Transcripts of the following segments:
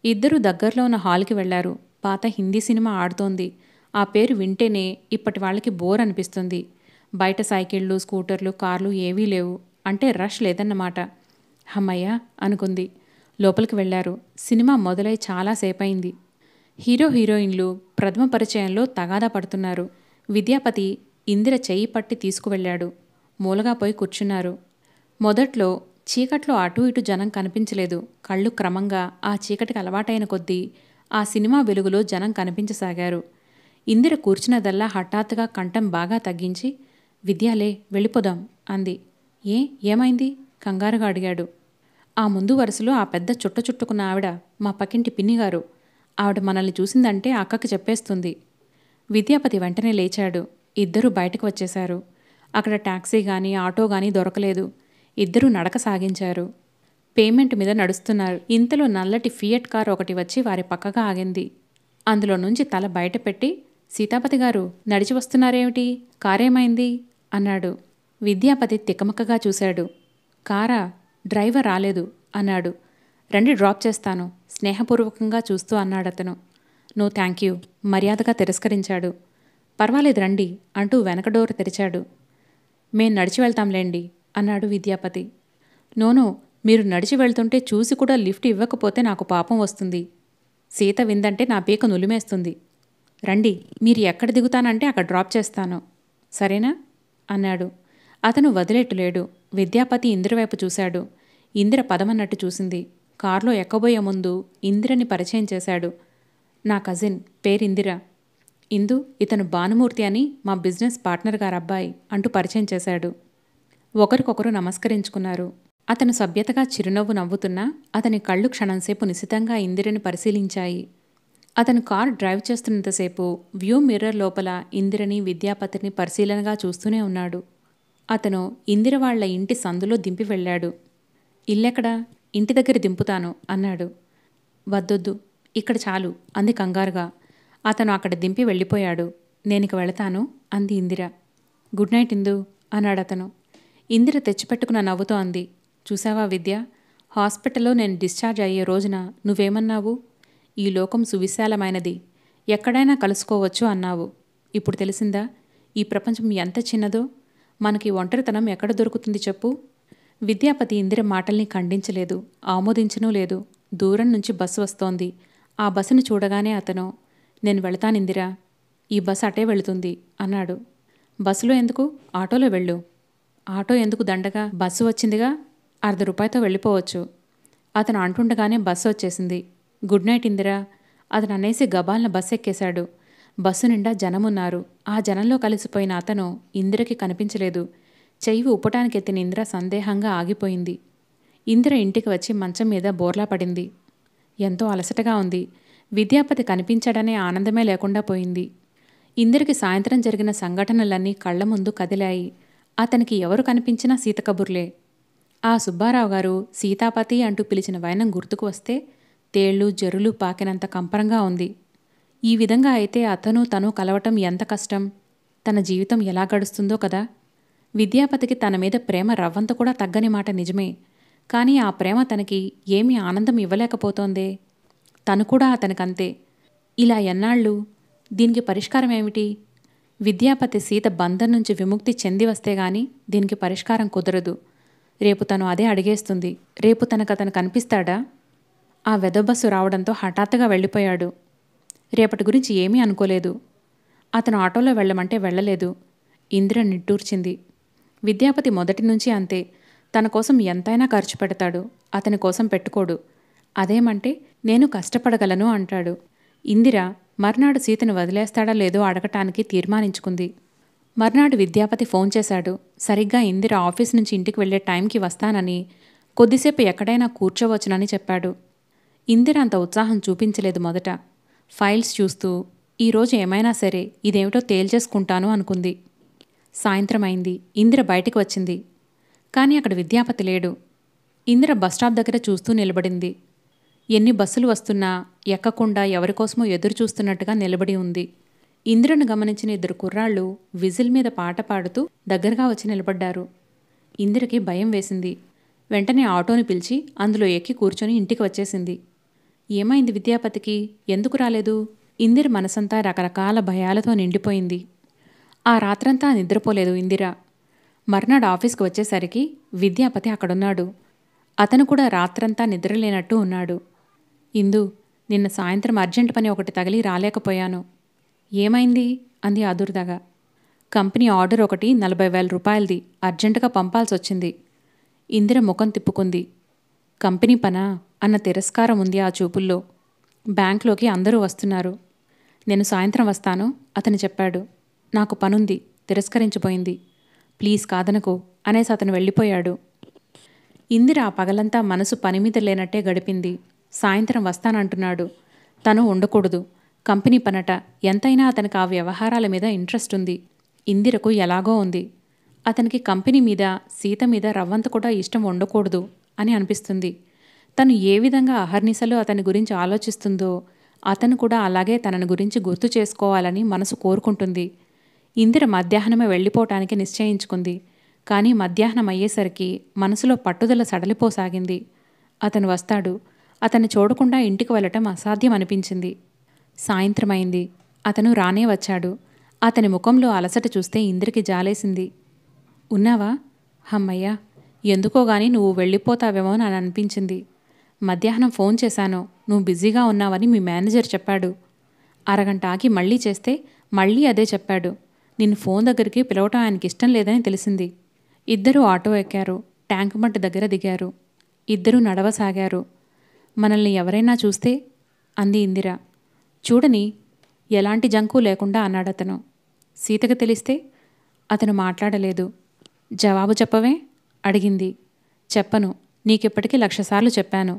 ఇద్దరూ దగ్గరలో ఉన్న హాల్కి వెళ్లారు. పాత హిందీ సినిమా ఆడుతోంది. ఆ పేరు వింటేనే ఇప్పటి వాళ్ళకి బోర్ అనిపిస్తుంది. బయట సైకిళ్లు, స్కూటర్లు, కార్లు ఏవీ లేవు. అంటే రష్ లేదన్నమాట. హమ్మయ్య అనుకుంది. లోపలికి వెళ్లారు. సినిమా మొదలై చాలాసేపయింది. హీరో హీరోయిన్లు ప్రథమ పరిచయంలో తగాదా పడుతున్నారు. విద్యాపతి ఇందిర చెయ్యి పట్టి తీసుకువెళ్ళాడు. మూలగా పోయి కూర్చున్నారు. మొదట్లో చీకట్లో అటూ ఇటు జనం కనిపించలేదు. కళ్ళు క్రమంగా ఆ చీకటికి అలవాటైన కొద్దీ ఆ సినిమా వెలుగులో జనం కనిపించసాగారు. ఇందిర కూర్చున్నదల్లా హఠాత్తుగా కంఠం బాగా తగ్గించి, విద్యాలే వెళ్ళిపోదాం అంది. ఏమైంది కంగారుగా అడిగాడు. ఆ ముందు వరుసలో ఆ పెద్ద చుట్ట చుట్టుకున్న ఆవిడ మా పక్కింటి పిన్నిగారు. ఆవిడ మనల్ని చూసిందంటే అక్కకి చెప్పేస్తుంది. విద్యాపతి వెంటనే లేచాడు. ఇద్దరూ బయటకు వచ్చేశారు. అక్కడ టాక్సీ గానీ ఆటో గానీ దొరకలేదు. ఇద్దరూ నడక సాగించారు. పేమెంట్ మీద నడుస్తున్నారు. ఇంతలో నల్లటి ఫియట్ కారు ఒకటి వచ్చి వారి పక్కగా ఆగింది. అందులో నుంచి తల బయటపెట్టి, సీతాపతి గారు నడిచి వస్తున్నారేమిటి? కారేమైంది అన్నాడు. విద్యాపతి తికమకగా చూశాడు. కారా? డ్రైవర్ రాలేదు అన్నాడు. రండి డ్రాప్ చేస్తాను స్నేహపూర్వకంగా చూస్తూ అన్నాడతను. నో థ్యాంక్ యూ మర్యాదగా తిరస్కరించాడు. పర్వాలేదు రండి అంటూ వెనక డోరు తెరిచాడు. మేం నడిచి వెళ్తాంలేండి అన్నాడు విద్యాపతి. నోనో, మీరు నడిచి వెళ్తుంటే చూసి కూడా లిఫ్ట్ ఇవ్వకపోతే నాకు పాపం వస్తుంది. సీత విందంటే నా పీక నులిమేస్తుంది. రండి, మీరు ఎక్కడ దిగుతానంటే అక్కడ డ్రాప్ చేస్తాను. సరేనా అన్నాడు. అతను వదిలేట్టులేడు. విద్యాపతి ఇందిరవైపు చూశాడు. ఇందిర పదమన్నట్టు చూసింది. కారులో ఎక్కబోయే ముందు ఇందిరని పరిచయం చేశాడు. నా కజిన్ పేరిందిర. ఇందు ఇతను భానుమూర్తి అని మా బిజినెస్ పార్ట్నర్ గారబ్బాయి అంటూ పరిచయం చేశాడు. ఒకరికొకరు నమస్కరించుకున్నారు. అతను సభ్యతగా చిరునవ్వు నవ్వుతున్నా అతని కళ్ళు క్షణంసేపు నిశితంగా ఇందిరని పరిశీలించాయి. అతను కారు డ్రైవ్ చేస్తున్నంతసేపు వ్యూ మిర్రర్ లోపల ఇందిరని విద్యాపతిని పరిశీలనగా చూస్తూనే ఉన్నాడు. అతను ఇందిర వాళ్ల ఇంటి సందులో దింపి వెళ్ళాడు. ఇల్లెక్కడా? ఇంటి దగ్గర దింపుతాను అన్నాడు. వద్దొద్దు, ఇక్కడ చాలు అంది కంగారుగా. అతను అక్కడ దింపి వెళ్ళిపోయాడు. నేనిక వెళతాను అంది ఇందిర. గుడ్ నైట్ ఇందు అన్నాడతను. ఇందిర తెచ్చిపెట్టుకున్న నవ్వుతో అంది. చూసావా విద్య, హాస్పిటల్లో నేను డిశ్చార్జ్ అయ్యే రోజున నువ్వేమన్నావు? ఈ లోకం సువిశాలమైనది, ఎక్కడైనా కలుసుకోవచ్చు అన్నావు. ఇప్పుడు తెలిసిందా ఈ ప్రపంచం ఎంత చిన్నదో? మనకి ఒంటరితనం ఎక్కడ దొరుకుతుంది చెప్పు? విద్యాపతి ఇందిర మాటల్ని ఖండించలేదు, ఆమోదించనూ లేదు. దూరం నుంచి బస్సు వస్తోంది. ఆ బస్సును చూడగానే అతను, నేను వెళతానిందిరా, ఈ బస్సు అటే వెళుతుంది అన్నాడు. బస్సులో ఎందుకు? ఆటోలో వెళ్ళు. ఆటో ఎందుకు దండగా? బస్సు వచ్చిందిగా, ₹1/2 వెళ్ళిపోవచ్చు. అతను అంటుండగానే బస్సు వచ్చేసింది. గుడ్ నైట్ ఇందిరా అతను అనేసి గబాల్న బస్సు ఎక్కేశాడు. బస్సు నిండా జనమున్నారు. ఆ జనంలో కలిసిపోయిన అతను ఇందిరకి కనిపించలేదు. చెయ్యి ఉప్పటానికి ఎత్తిన ఇందిర సందేహంగా ఆగిపోయింది. ఇందిర ఇంటికి వచ్చి మంచం మీద బోర్లా పడింది. ఎంతో అలసటగా ఉంది. విద్యాపతి కనిపించాడనే ఆనందమే లేకుండా పోయింది. ఇందిరకి సాయంత్రం జరిగిన సంఘటనలన్నీ కళ్ల ముందు కదిలాయి. అతనికి ఎవరు కనిపించినా సీత కబుర్లే. ఆ సుబ్బారావు గారు సీతాపతి అంటూ పిలిచిన వైనం గుర్తుకు వస్తే తేళ్లు జరులు పాకినంత కంపరంగా ఉంది. ఈ విధంగా అయితే అతను తను కలవటం ఎంత కష్టం! తన జీవితం ఎలా గడుస్తుందో కదా! విద్యాపతికి తన మీద ప్రేమ రవ్వంత కూడా తగ్గని మాట నిజమే. కానీ ఆ ప్రేమ తనకి ఏమీ ఆనందం ఇవ్వలేకపోతోందే. తను కూడా అతనికంతే. ఇలా ఎన్నాళ్ళు? దీనికి పరిష్కారం ఏమిటి? విద్యాపతి సీత బంధం నుంచి విముక్తి చెంది వస్తే గాని దీనికి పరిష్కారం కుదరదు. రేపు తను అదే అడిగేస్తుంది. రేపు తనకతను కనిపిస్తాడా? ఆ వెధబస్సు రావడంతో హఠాత్తుగా వెళ్ళిపోయాడు. రేపటి గురించి ఏమీ అనుకోలేదు. అతను ఆటోలో వెళ్ళమంటే వెళ్ళలేదు. ఇందిర నిట్టూర్చింది. విద్యాపతి మొదటి నుంచి అంతే. తన కోసం ఎంతైనా ఖర్చు పెడతాడు, అతని కోసం పెట్టుకోడు. అదేమంటే నేను కష్టపడగలను అంటాడు. ఇందిర మర్నాడు సీతను వదిలేస్తాడా లేదో అడగటానికి తీర్మానించుకుంది. మర్నాడు విద్యాపతి ఫోన్ చేశాడు. సరిగ్గా ఇందిర ఆఫీస్ నుంచి ఇంటికి వెళ్లే టైంకి వస్తానని, కొద్దిసేపు ఎక్కడైనా కూర్చోవచ్చునని చెప్పాడు. ఇందిర అంత ఉత్సాహం చూపించలేదు మొదట. ఫైల్స్ చూస్తూ ఈరోజు ఏమైనా సరే ఇదేమిటో తేల్చేసుకుంటాను అనుకుంది. సాయంత్రం అయింది. ఇందిర బయటికి వచ్చింది. కానీ అక్కడ విద్యాపతి లేడు. ఇందిర బస్టాప్ దగ్గర చూస్తూ నిలబడింది. ఎన్ని బస్సులు వస్తున్నా ఎక్కకుండా ఎవరికోసమో ఎదురు చూస్తున్నట్టుగా నిలబడి ఉంది. ఇందిరను గమనించిన 2 కుర్రాళ్ళు విజిల్ మీద పాట పాడుతూ దగ్గరగా వచ్చి నిలబడ్డారు. ఇందిరకి భయం వేసింది. వెంటనే ఆటోని పిలిచి అందులో ఎక్కి కూర్చొని ఇంటికి వచ్చేసింది. ఏమైంది విద్యాపతికి? ఎందుకు రాలేదు? ఇందిర మనసంతా రకరకాల భయాలతో నిండిపోయింది. ఆ రాత్రంతా నిద్రపోలేదు ఇందిర. మర్నాడు ఆఫీస్కి వచ్చేసరికి విద్యాపతి అక్కడున్నాడు. అతను కూడా రాత్రంతా నిద్రలేనట్టు ఉన్నాడు. ఇందు, నిన్న సాయంత్రం అర్జెంట్ పని ఒకటి తగిలి రాలేకపోయాను. ఏమైంది? అంది ఆదుర్దాగా. కంపెనీ ఆర్డర్ ఒకటి 40,000 రూపాయలది అర్జెంటుగా పంపాల్సొచ్చింది. ఇందిర ముఖం తిప్పుకుంది. కంపెనీ పనా అన్న తిరస్కారం ఉంది ఆ చూపుల్లో. బ్యాంకులోకి అందరూ వస్తున్నారు. నేను సాయంత్రం వస్తాను అతను చెప్పాడు. నాకు పనుంది, తిరస్కరించిపోయింది. ప్లీజ్ కాదనకు అనేసి అతను వెళ్ళిపోయాడు. ఇందిర ఆ పగలంతా మనసు పనిమీద లేనట్టే గడిపింది. సాయంత్రం వస్తానంటున్నాడు. తను ఉండకూడదు. కంపెనీ పనట. ఎంతైనా అతనికి ఆ వ్యవహారాల మీద ఇంట్రెస్ట్ ఉంది. ఇందిరకు ఎలాగో ఉంది. అతనికి కంపెనీ మీద, సీత మీద రవ్వంత కూడా ఇష్టం ఉండకూడదు అని అనిపిస్తుంది. తను ఏ విధంగా అహర్నిశలు అతని గురించి ఆలోచిస్తుందో అతను కూడా అలాగే తనని గురించి గుర్తు చేసుకోవాలని మనసు కోరుకుంటుంది. ఇందిర మధ్యాహ్నమే వెళ్ళిపోవటానికి నిశ్చయించుకుంది. కానీ మధ్యాహ్నం అయ్యేసరికి మనసులో పట్టుదల సడలిపోసాగింది. అతను వస్తాడు. అతన్ని చూడకుండా ఇంటికి వెళ్ళటం అసాధ్యం అనిపించింది. సాయంత్రమైంది. అతను రానే వచ్చాడు. అతని ముఖంలో అలసట చూస్తే ఇందిరకి జాలేసింది. ఉన్నావా? హమ్మయ్యా, ఎందుకోగాని నువ్వు వెళ్ళిపోతావేమో అని అనిపించింది. మధ్యాహ్నం ఫోన్ చేశాను, నువ్వు బిజీగా ఉన్నావని మీ మేనేజర్ చెప్పాడు. అరగంట ఆగి మళ్ళీ చేస్తే మళ్ళీ అదే చెప్పాడు. నిన్ను ఫోన్ దగ్గరికి పిలవటం ఆయనకి ఇష్టం లేదని తెలిసింది. ఇద్దరూ ఆటో ఎక్కారు. ట్యాంక్ బండ్ దగ్గర దిగారు. ఇద్దరూ నడవసాగారు. మనల్ని ఎవరైనా చూస్తే అంది ఇందిర. చూడని, ఎలాంటి జంకు లేకుండా అన్నాడతను. సీతకు తెలిస్తే? అతను మాట్లాడలేదు. జవాబు చెప్పవే అడిగింది. చెప్పను. నీకిప్పటికీ 1,00,000 సార్లు చెప్పాను.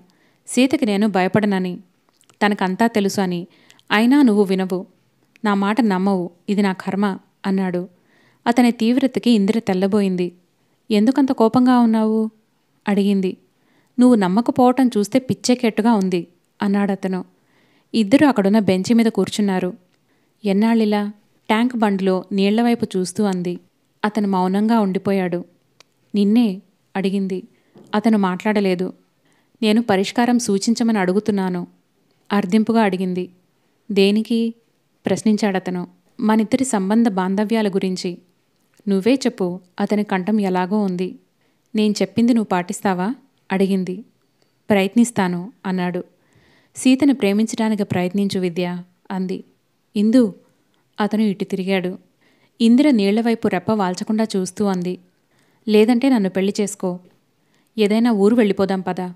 సీతకి నేను భయపడనని, తనకంతా తెలుసు అని. అయినా నువ్వు వినవు, నా మాట నమ్మవు. ఇది నా కర్మ అన్నాడు. అతని తీవ్రతకి ఇందిర తెల్లబోయింది. ఎందుకంత కోపంగా ఉన్నావు అడిగింది. నువ్వు నమ్మకపోవటం చూస్తే పిచ్చెకెట్టుగా ఉంది అన్నాడతను. ఇద్దరు అక్కడున్న బెంచి మీద కూర్చున్నారు. ఎన్నాళ్ళిలా? ట్యాంక్ బండ్లో నీళ్లవైపు చూస్తూ అంది. అతను మౌనంగా ఉండిపోయాడు. నిన్నే అడిగింది. అతను మాట్లాడలేదు. నేను పరిష్కారం సూచించమని అడుగుతున్నాను అర్ధింపుగా అడిగింది. దేనికి? ప్రశ్నించాడతను. మనిద్దరి సంబంధ బాంధవ్యాల గురించి. నువ్వే చెప్పు. అతని కంఠం ఎలాగో ఉంది. నేను చెప్పింది నువ్వు పాటిస్తావా అడిగింది. ప్రయత్నిస్తాను అన్నాడు. సీతను ప్రేమించడానికి ప్రయత్నించు విద్య అంది. ఇందు. అతను ఇటు తిరిగాడు. ఇందిర నీళ్లవైపు రెప్ప వాల్చకుండా చూస్తూ అంది. లేదంటే నన్ను పెళ్లి చేసుకో. ఏదైనా ఊరు వెళ్ళిపోదాం పదా.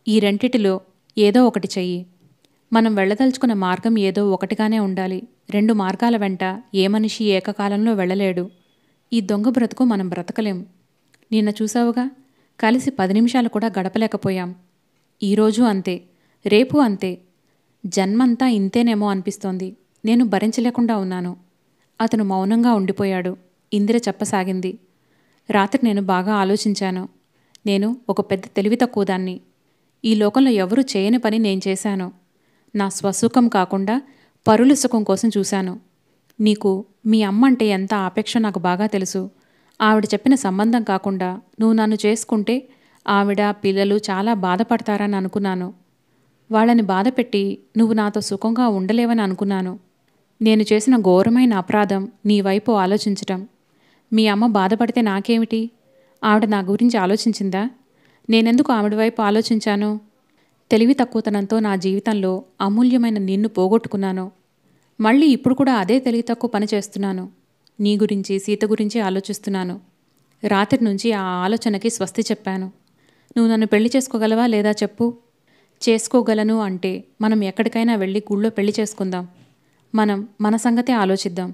ఈ రెంటిటిలో ఏదో ఒకటి చెయ్యి. మనం వెళ్ళదలుచుకున్న మార్గం ఏదో ఒకటిగానే ఉండాలి. 2 మార్గాల వెంట ఏ మనిషి ఏకకాలంలో వెళ్ళలేడు. ఈ దొంగ బ్రతుకు మనం బ్రతకలేం. నిన్న చూసావుగా, కలిసి 10 నిమిషాలు కూడా గడపలేకపోయాం. ఈరోజు అంతే, రేపు అంతే. జన్మంతా ఇంతేనేమో అనిపిస్తోంది. నేను భరించలేకుండా ఉన్నాను. అతను మౌనంగా ఉండిపోయాడు. ఇందిర చెప్పసాగింది. రాత్రి నేను బాగా ఆలోచించాను. నేను ఒక పెద్ద తెలివి తక్కువదాన్ని. ఈ లోకంలో ఎవరూ చేయని పని నేను చేశాను. నా స్వసుఖం కాకుండా పరుల సుఖం కోసం చూశాను. నీకు మీ అమ్మ అంటే ఎంత ఆపేక్ష నాకు బాగా తెలుసు. ఆవిడ చెప్పిన సంబంధం కాకుండా నువ్వు నన్ను చేసుకుంటే ఆవిడ, పిల్లలు చాలా బాధపడతారని అనుకున్నాను. వాళ్ళని బాధపెట్టి నువ్వు నాతో సుఖంగా ఉండలేవని అనుకున్నాను. నేను చేసిన ఘోరమైన అపరాధం నీ వైపు ఆలోచించటం. మీ అమ్మ బాధపడితే నాకేమిటి? ఆవిడ నా గురించి ఆలోచించిందా? నేనెందుకు ఆవిడ వైపు ఆలోచించాను? తెలివి తక్కువతనంతో నా జీవితంలో అమూల్యమైన నిన్ను పోగొట్టుకున్నాను. మళ్ళీ ఇప్పుడు కూడా అదే తెలివి తక్కువ పని చేస్తున్నాను. నీ గురించి, సీత గురించి ఆలోచిస్తున్నాను. రాత్రి నుంచి ఆ ఆలోచనకి స్వస్తి చెప్పాను. నువ్వు నన్ను పెళ్లి చేసుకోగలవా లేదా చెప్పు. చేసుకోగలను అంటే మనం ఎక్కడికైనా వెళ్ళి గుళ్ళో పెళ్లి చేసుకుందాం. మనం మన సంగతే ఆలోచిద్దాం.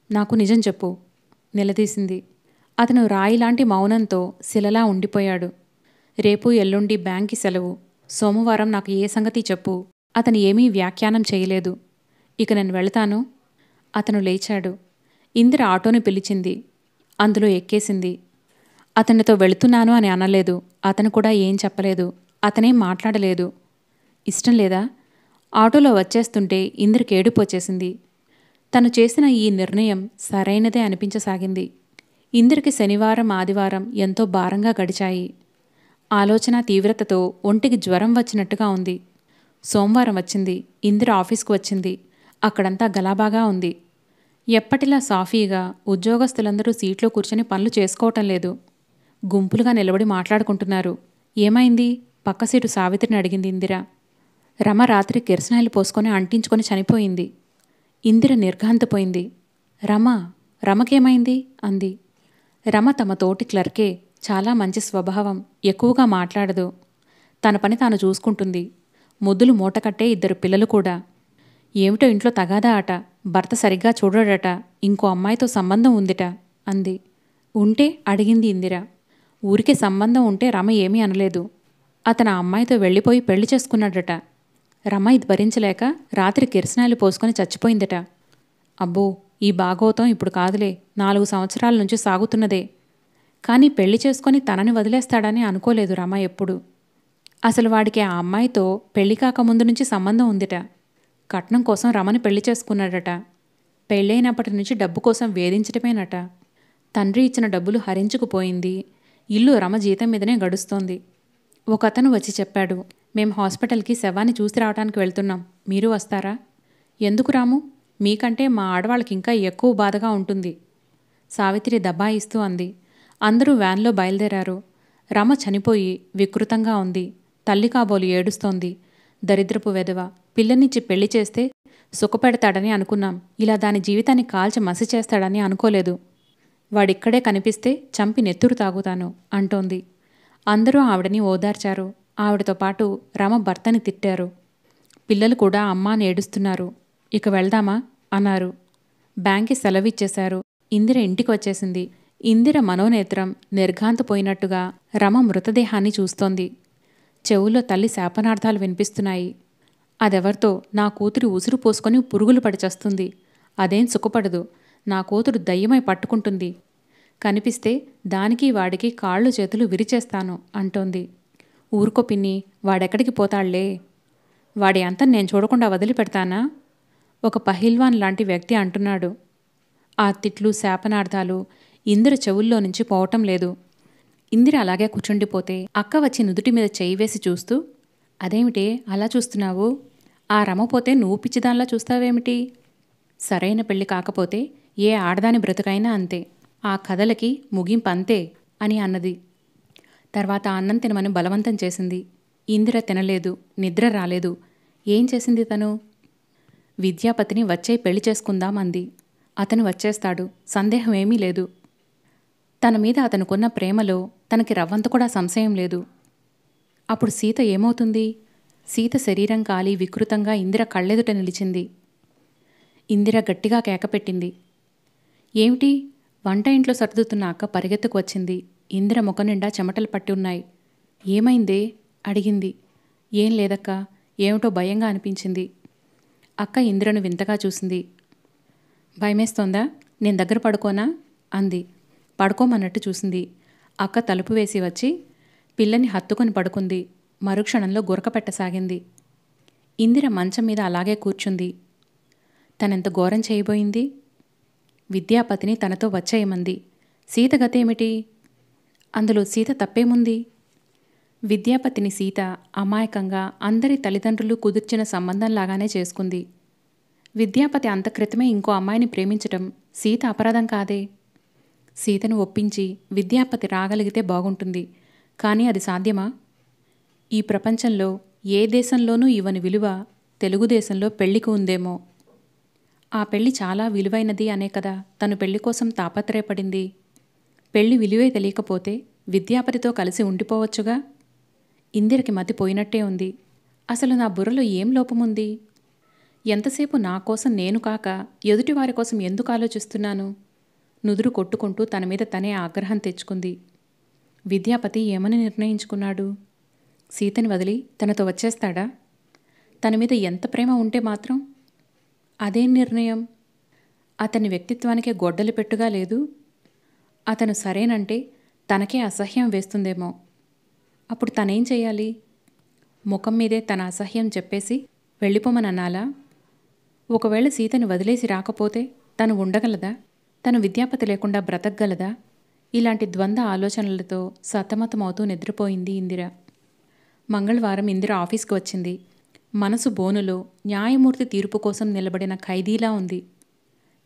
నాకు నిజం చెప్పు నిలదీసింది. అతను రాయిలాంటి మౌనంతో శిలలా ఉండిపోయాడు. రేపు ఎల్లుండి బ్యాంక్కి సెలవు. సోమవారం నాకు ఏ సంగతి చెప్పు. అతను ఏమీ వ్యాఖ్యానం చేయలేదు. ఇక నేను వెళతాను. అతను లేచాడు. ఇందిర ఆటోని పిలిచింది. అందులో ఎక్కేసింది. అతనితో వెళుతున్నాను అని అనలేదు. అతను కూడా ఏం చెప్పలేదు. అతనేం మాట్లాడలేదు. ఇష్టం లేదా? ఆటోలో వచ్చేస్తుంటే ఇందిరకి ఏడుపొచ్చేసింది. తను చేసిన ఈ నిర్ణయం సరైనదే అనిపించసాగింది. ఇందిరకి శనివారం, ఆదివారం ఎంతో భారంగా గడిచాయి. ఆలోచన తీవ్రతతో ఒంటికి జ్వరం వచ్చినట్టుగా ఉంది. సోమవారం వచ్చింది. ఇందిర ఆఫీస్కు వచ్చింది. అక్కడంతా గలాబాగా ఉంది. ఎప్పటిలా సాఫీగా ఉద్యోగస్తులందరూ సీట్లో కూర్చొని పనులు చేసుకోవటం లేదు. గుంపులుగా నిలబడి మాట్లాడుకుంటున్నారు. ఏమైంది? పక్క సీటు సావిత్రిని అడిగింది ఇందిర. రమ రాత్రి కిరసనాయిలు పోసుకొని అంటించుకొని చనిపోయింది. ఇందిర నిర్ఘాంతపోయింది. రమకేమైంది? అంది. రమ తమ తోటి క్లర్కే. చాలా మంచి స్వభావం. ఎక్కువగా మాట్లాడదు. తన పని తాను చూసుకుంటుంది. ముద్దులు మూటకట్టే 2 పిల్లలు కూడా. ఏమిటో ఇంట్లో తగాదా అట. భర్త సరిగ్గా చూడడట. ఇంకో అమ్మాయితో సంబంధం ఉందిట అంది. ఉంటే? అడిగింది ఇందిర. ఊరికే సంబంధం ఉంటే రమ ఏమీ అనలేదు. అతను ఆ అమ్మాయితో వెళ్ళిపోయి పెళ్లి చేసుకున్నాడట. రమ ఇది భరించలేక రాత్రి కిరసనాయిలు పోసుకొని చచ్చిపోయిందట. అబ్బో, ఈ భాగవతం ఇప్పుడు కాదులే, 4 సంవత్సరాల నుంచి సాగుతున్నదే. కానీ పెళ్లి చేసుకొని తనని వదిలేస్తాడని అనుకోలేదు రమ ఎప్పుడు. అసలు వాడికి ఆ అమ్మాయితో పెళ్లి కాకముందు నుంచి సంబంధం ఉందిట. కట్నం కోసం రమని పెళ్లి చేసుకున్నాడట. పెళ్ళైనప్పటి నుంచి డబ్బు కోసం వేధించటమేనట. తండ్రి ఇచ్చిన డబ్బులు హరించుకుపోయింది. ఇల్లు రమ జీతం మీదనే గడుస్తోంది. ఒకతను వచ్చి చెప్పాడు, మేం హాస్పిటల్కి శవాన్ని చూసి రావడానికి వెళ్తున్నాం, మీరు వస్తారా? ఎందుకు రాము? మీకంటే మా ఆడవాళ్ళకి ఇంకా ఎక్కువ బాధగా ఉంటుంది. సావిత్రి దబాయిస్తూ అంది. అందరూ వ్యాన్లో బయలుదేరారు. రమ చనిపోయి వికృతంగా ఉంది. తల్లి కాబోలు ఏడుస్తోంది. దరిద్రపు వెధవ. పిల్లనిచ్చి పెళ్లి చేస్తే సుఖపెడతాడని అనుకున్నాం. ఇలా దాని జీవితాన్ని కాల్చి మసి చేస్తాడని అనుకోలేదు. వాడిక్కడే కనిపిస్తే చంపి నెత్తురు తాగుతాను అంటోంది. అందరూ ఆవిడని ఓదార్చారు. ఆవిడతో పాటు రమ భర్తని తిట్టారు. పిల్లలు కూడా అమ్మా అని ఏడుస్తున్నారు. ఇక వెళ్దామా అన్నారు. బ్యాంక్కి సెలవిచ్చేశారు. ఇందిర ఇంటికి వచ్చేసింది. ఇందిర మనోనేత్రం నిర్ఘాంతపోయినట్టుగా రమ మృతదేహాన్ని చూస్తోంది. చెవుల్లో తల్లి శాపనార్థాలు వినిపిస్తున్నాయి. అదెవర్తో నా కూతురి ఉసురు పోసుకొని పురుగులు పడి చస్తుంది. అదేం సుఖపడదు. నా కూతురు దయ్యమై పట్టుకుంటుంది. కనిపిస్తే దానికి వాడికి కాళ్ళు చేతులు విరిచేస్తాను అంటోంది. ఊరుకో పిన్ని, వాడెక్కడికి పోతాళ్లే. వాడి అంతం నేను చూడకుండా వదిలిపెడతానా? ఒక పహిల్వాన్ లాంటి వ్యక్తి అంటున్నాడు. ఆ తిట్లు శాపనార్థాలు ఇందిర చెవుల్లో నుంచి పోవటం లేదు. ఇందిర అలాగే కూర్చుండిపోతే అక్క వచ్చి నుదుటి మీద చెయ్యి వేసి చూస్తూ, అదేమిటే అలా చూస్తున్నావు? ఆ రమపోతే నువ్వు పిచ్చిదానిలా చూస్తావేమిటి? సరైన పెళ్లి కాకపోతే ఏ ఆడదాని బ్రతుకైనా అంతే. ఆ కథలకి ముగింపంతే అని అన్నది. తర్వాత అన్నం తినమని బలవంతం చేసింది. ఇందిర తినలేదు. నిద్ర రాలేదు. ఏం చేసింది తను? విద్యాపతిని వచ్చే పెళ్లి చేసుకుందాం అంది. అతను వచ్చేస్తాడు, సందేహం ఏమీ లేదు. తన మీద అతనుకున్న ప్రేమలో తనకి రవ్వంత కూడా సంశయం లేదు. అప్పుడు సీత ఏమవుతుంది? సీత శరీరం కాలి వికృతంగా ఇందిర కళ్ళెదుట నిలిచింది. ఇందిర గట్టిగా కేకపెట్టింది. ఏమిటి? వంట ఇంట్లో సర్దుతున్న అక్క పరిగెత్తుకు వచ్చింది. ఇందిర ముఖం నిండా చెమటలు పట్టి ఉన్నాయి. ఏమైందే? అడిగింది. ఏం లేదక్కా, ఏమిటో భయంగా అనిపించింది. అక్క ఇందిరను వింతగా చూసింది. భయమేస్తోందా? నేను దగ్గర పడుకోనా అంది. పడుకోమన్నట్టు చూసింది. అక్క తలుపు వేసి వచ్చి పిల్లని హత్తుకొని పడుకుంది. మరుక్షణంలో గురక పెట్టసాగింది. ఇందిర మంచం మీద అలాగే కూర్చుంది. తనెంత ఘోరం చేయబోయింది? విద్యాపతిని తనతో వచ్చేయమంది. సీత గతేమిటి? అందులో సీత తప్పేముంది? విద్యాపతిని సీత అమాయకంగా అందరి తల్లిదండ్రులు కుదిర్చిన సంబంధంలాగానే చేసుకుంది. విద్యాపతి అంతక్రితమే ఇంకో అమ్మాయిని ప్రేమించటం సీత అపరాధం కాదే. సీతను ఒప్పించి విద్యాపతి రాగలిగితే బాగుంటుంది. కానీ అది సాధ్యమా? ఈ ప్రపంచంలో ఏ దేశంలోనూ ఇవ్వని విలువ తెలుగుదేశంలో పెళ్లికి ఉందేమో. ఆ పెళ్లి చాలా విలువైనది అనే కదా తను పెళ్లి కోసం తాపత్రయపడింది. పెళ్లి విలువే తెలియకపోతే విద్యాపతితో కలిసి ఉండిపోవచ్చుగా. ఇందిరకి మతి పోయినట్టే ఉంది. అసలు నా బుర్రలో ఏం లోపముంది? ఎంతసేపు నా కోసం నేను కాక ఎదుటివారి కోసం ఎందుకు ఆలోచిస్తున్నాను? నుదురు కొట్టుకుంటూ తన మీద తనే ఆగ్రహం తెచ్చుకుంది. విద్యాపతి ఏమని నిర్ణయించుకున్నాడు? సీతని వదిలి తనతో వచ్చేస్తాడా? తన మీద ఎంత ప్రేమ ఉంటే మాత్రం? అదేం నిర్ణయం? అతని వ్యక్తిత్వానికే గొడ్డలి పెట్టుగా లేదు. అతను సరేనంటే తనకే అసహ్యం వేస్తుందేమో. అప్పుడు తనేం చెయ్యాలి? ముఖం మీదే తన అసహ్యం చెప్పేసి వెళ్ళిపోమనన్నాలా? ఒకవేళ సీతని వదిలేసి రాకపోతే తను ఉండగలదా? తను విద్యాపతి లేకుండా బ్రతకగలదా? ఇలాంటి ద్వంద్వ ఆలోచనలతో సతమతమవుతూ నిద్రపోయింది ఇందిర. మంగళవారం ఇందిర ఆఫీస్కి వచ్చింది. మనసు బోనులో న్యాయమూర్తి తీర్పు కోసం నిలబడిన ఖైదీలా ఉంది.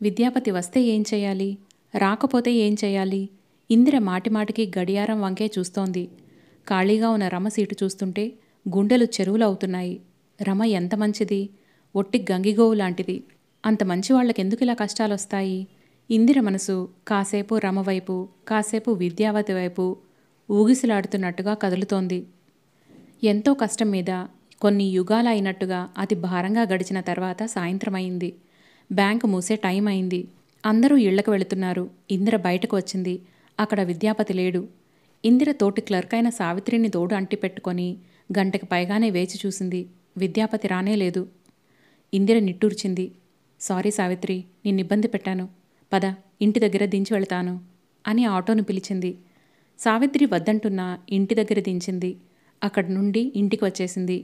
విద్యాపతి వస్తే ఏం చేయాలి? రాకపోతే ఏం చేయాలి? ఇందిర మాటిమాటికి గడియారం వంకే చూస్తోంది. ఖాళీగా ఉన్న రమ సీటు చూస్తుంటే గుండెలు చెరువులవుతున్నాయి. రమ ఎంత మంచిది, ఒట్టి గంగిగోవు లాంటిది. అంత మంచి వాళ్ళకెందుకిలా కష్టాలొస్తాయి? ఇందిర మనసు కాసేపు రమ వైపు, కాసేపు విద్యావతి వైపు ఊగిసలాడుతున్నట్టుగా కదులుతోంది. ఎంతో కష్టం మీద కొన్ని యుగాల అయినట్టుగా అతి భారంగా గడిచిన తర్వాత సాయంత్రమైంది. బ్యాంకు మూసే టైం అయింది. అందరూ ఇళ్లకు వెళుతున్నారు. ఇందిర బయటకు వచ్చింది. అక్కడ విద్యాపతి లేడు. ఇందిర తోటి క్లర్క్ అయిన సావిత్రిని తోడు అంటిపెట్టుకొని గంటకి పైగానే వేచి చూసింది. విద్యాపతి రానేలేదు. ఇందిర నిట్టూర్చింది. సారీ సావిత్రి, నిన్నిబ్బంది పెట్టాను. పద, ఇంటి దగ్గర దించి వెళతాను అని ఆటోను పిలిచింది. సావిత్రి వద్దంటున్నా ఇంటి దగ్గర దించింది. అక్కడి నుండి ఇంటికి వచ్చేసింది.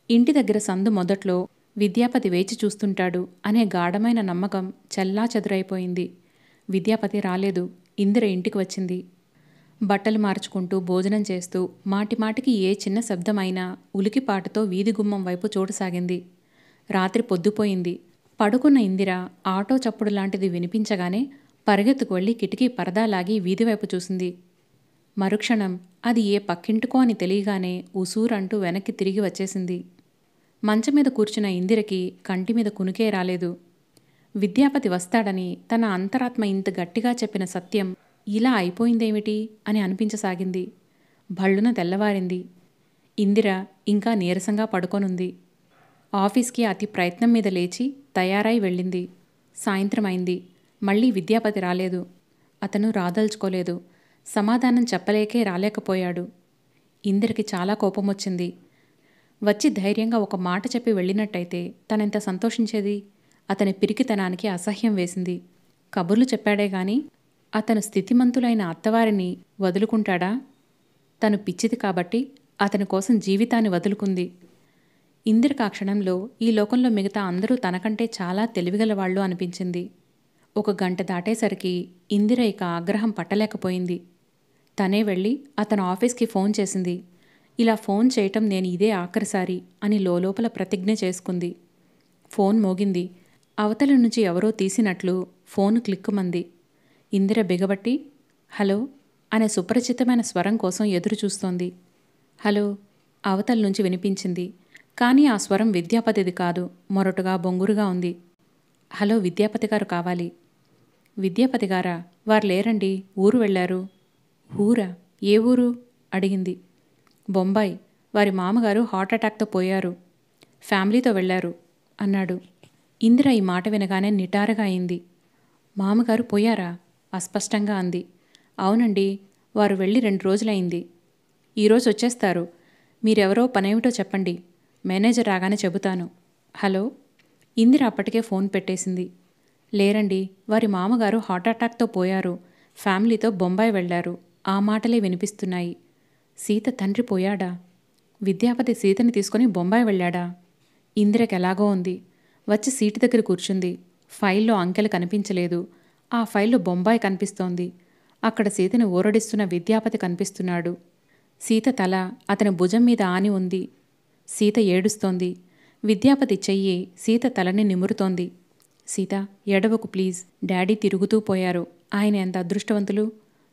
ఇంటి దగ్గర సందు మొదట్లో విద్యాపతి వేచి చూస్తుంటాడు అనే గాఢమైన నమ్మకం చల్లా చెదురైపోయింది. విద్యాపతి రాలేదు. ఇందిర ఇంటికి వచ్చింది. బట్టలు మార్చుకుంటూ భోజనం చేస్తూ మాటిమాటికి ఏ చిన్న శబ్దమైనా ఉలికిపాటుతో వీధి గుమ్మం వైపు చూడసాగింది. రాత్రి పొద్దుపోయింది. పడుకున్న ఇందిర ఆటో చప్పుడు లాంటిది వినిపించగానే పరిగెత్తుకు వెళ్ళి కిటికీ పరదా లాగి వీధివైపు చూసింది. మరుక్షణం అది ఏ పక్కింటికో అని తెలియగానే ఉసూరంటూ వెనక్కి తిరిగి వచ్చేసింది. మంచం మీద కూర్చున్న ఇందిరకి కంటిమీద కునుకే రాలేదు. విద్యాపతి వస్తాడని తన అంతరాత్మ ఇంత గట్టిగా చెప్పిన సత్యం ఇలా అయిపోయిందేమిటి అని అనిపించసాగింది. భళ్ళున తెల్లవారింది. ఇందిర ఇంకా నీరసంగా పడుకొనుంది. ఆఫీస్కి అతి ప్రయత్నం మీద లేచి తయారై వెళ్ళింది. సాయంత్రమైంది. మళ్ళీ విద్యాపతి రాలేదు. అతను రాదలుచుకోలేదు. సమాధానం చెప్పలేకే రాలేకపోయాడు. ఇందిరకి చాలా కోపమొచ్చింది. వచ్చి ధైర్యంగా ఒక మాట చెప్పి వెళ్ళినట్టయితే తనెంత సంతోషించేది. అతని పిరికితనానికి అసహ్యం వేసింది. కబుర్లు చెప్పాడే గాని అతను స్థితిమంతులైన అత్తవారిని వదులుకుంటాడా? తను పిచ్చిది కాబట్టి అతని కోసం జీవితాన్ని వదులుకుంది. ఇందిరకి ఆ క్షణంలో ఈ లోకంలో మిగతా అందరూ తనకంటే చాలా తెలివిగలవాళ్లు అనిపించింది. ఒక గంట దాటేసరికి ఇందిర ఇక ఆగ్రహం పట్టలేకపోయింది. తనే వెళ్ళి అతను ఆఫీస్కి ఫోన్ చేసింది. ఇలా ఫోన్ చేయటం నేను ఇదే ఆఖరిసారి అని లోపల ప్రతిజ్ఞ చేసుకుంది. ఫోన్ మోగింది. అవతల నుంచి ఎవరో తీసినట్లు ఫోను క్లిక్కుమంది. ఇందిర బిగబట్టి హలో అనే సుపరిచితమైన స్వరం కోసం ఎదురు చూస్తోంది. హలో అవతల నుంచి వినిపించింది. కానీ ఆ స్వరం విద్యాపతిది కాదు. మొరటుగా బొంగురుగా ఉంది. హలో, విద్యాపతి గారు కావాలి. విద్యాపతి గారా? వారు లేరండి, ఊరు వెళ్ళారు. ఊరా? ఏ ఊరు? అడిగింది. బొంబాయి. వారి మామగారు హార్ట్అటాక్తో పోయారు. ఫ్యామిలీతో వెళ్ళారు అన్నాడు. ఇందిర ఈ మాట వినగానే నిటారుగా అయింది. మామగారు పోయారా? అస్పష్టంగా అంది. అవునండి, వారు వెళ్ళి 2 రోజులైంది. ఈరోజు వచ్చేస్తారు. మీరెవరో పనేమిటో చెప్పండి. మేనేజర్ రాగానే చెబుతాను. హలో. ఇందిర అప్పటికే ఫోన్ పెట్టేసింది. లేరండి, వారి మామగారు హార్ట్అటాక్తో పోయారు. ఫ్యామిలీతో బొంబాయి వెళ్లారు. ఆ మాటలే వినిపిస్తున్నాయి. సీత తండ్రి పోయాడా? విద్యాపతి సీతని తీసుకుని బొంబాయి వెళ్ళాడా? ఇందిరకి ఎలాగో ఉంది. వచ్చి సీటు దగ్గర కూర్చుంది. ఫైల్లో అంకెలు కనిపించలేదు. ఆ ఫైల్లో బొంబాయి కనిపిస్తోంది. అక్కడ సీతని ఊరడిస్తున్న విద్యాపతి కనిపిస్తున్నాడు. సీత తల అతని భుజం మీద ఆని ఉంది. సీత ఏడుస్తోంది. విద్యాపతి చెయ్యి సీత తలని నిమురుతోంది. సీత, ఎడవకు ప్లీజ్. డాడీ తిరుగుతూ పోయారు. ఆయన ఎంత అదృష్టవంతులు.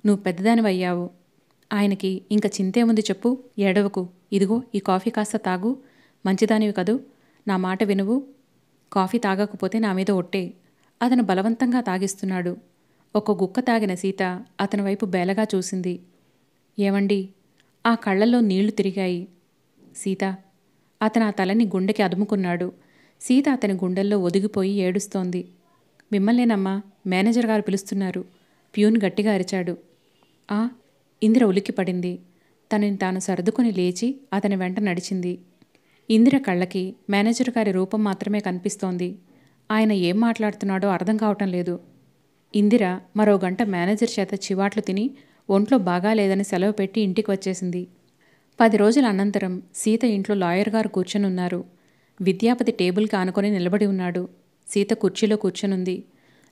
నువ్వు పెద్దదానివయ్యావు. ఆయనకి ఇంక చింతేముంది చెప్పు. ఎడవకు. ఇదిగో ఈ కాఫీ కాస్త తాగు. మంచిదానివి కదూ. నా మాట వినువు. కాఫీ తాగకపోతే నా మీద ఒట్టే. అతను బలవంతంగా తాగిస్తున్నాడు. ఒక గుక్క తాగిన సీత అతని వైపు బేలగా చూసింది. ఏమండి? ఆ కళ్ళల్లో నీళ్లు తిరిగాయి. సీత. అతను ఆ తలని గుండెకి అదుముకున్నాడు. సీత అతని గుండెల్లో ఒదిగిపోయి ఏడుస్తోంది. మిమ్మల్నేనమ్మా, మేనేజర్ గారు పిలుస్తున్నారు. ప్యూన్ గట్టిగా అరిచాడు. ఆ? ఇందిర ఉలిక్కిపడింది. తనని తాను సర్దుకుని లేచి అతని వెంట నడిచింది. ఇందిర కళ్ళకి మేనేజర్ గారి రూపం మాత్రమే కనిపిస్తోంది. ఆయన ఏం మాట్లాడుతున్నాడో అర్థం కావటం లేదు. ఇందిర మరో గంట మేనేజర్ చేత చివాట్లు తిని ఒంట్లో బాగాలేదని సెలవు పెట్టి ఇంటికి వచ్చేసింది. 10 రోజుల అనంతరం సీత ఇంట్లో లాయర్ గారు కూర్చొనున్నారు. విద్యాపతి టేబుల్కి ఆనుకొని నిలబడి ఉన్నాడు. సీత కుర్చీలో కూర్చొనుంది.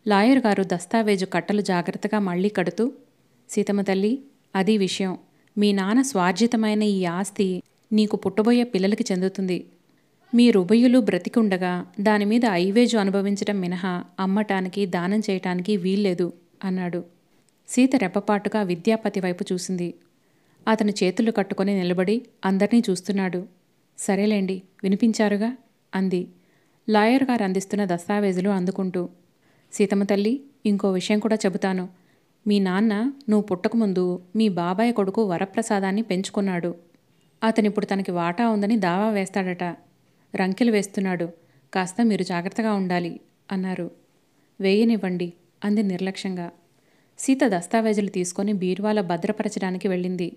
లాయర్ గారు దస్తావేజు కట్టలు జాగ్రత్తగా మళ్లీ కడుతూ, సీతమ్మ తల్లి, అది విషయం. మీ నాన్న స్వార్జితమైన ఈ ఆస్తి నీకు పుట్టబోయే పిల్లలకి చెందుతుంది. మీరుభయులు బ్రతికుండగా దానిమీద ఐవేజు అనుభవించటం మినహా అమ్మటానికి దానం చేయటానికి వీల్లేదు అన్నాడు. సీత రెప్పపాటుగా విద్యాపతి వైపు చూసింది. అతని చేతులు కట్టుకొని నిలబడి అందర్నీ చూస్తున్నాడు. సరేలేండి, వినిపించారుగా అంది లాయర్ గారు అందిస్తున్న దస్తావేజులు అందుకుంటూ. సీతమ్మ తల్లి, ఇంకో విషయం కూడా చెబుతాను. మీ నాన్న నువ్వు పుట్టకముందు మీ బాబాయ్ కొడుకు వరప్రసాదాన్ని పెంచుకున్నాడు. అతనిప్పుడు తనకి వాటా ఉందని దావా వేస్తాడట. రంకెలు వేస్తున్నాడు. కాస్త మీరు జాగ్రత్తగా ఉండాలి అన్నారు. వేయనివ్వండి అంది నిర్లక్ష్యంగా. సీత దస్తావేజులు తీసుకొని బీరువాల భద్రపరచడానికి వెళ్ళింది.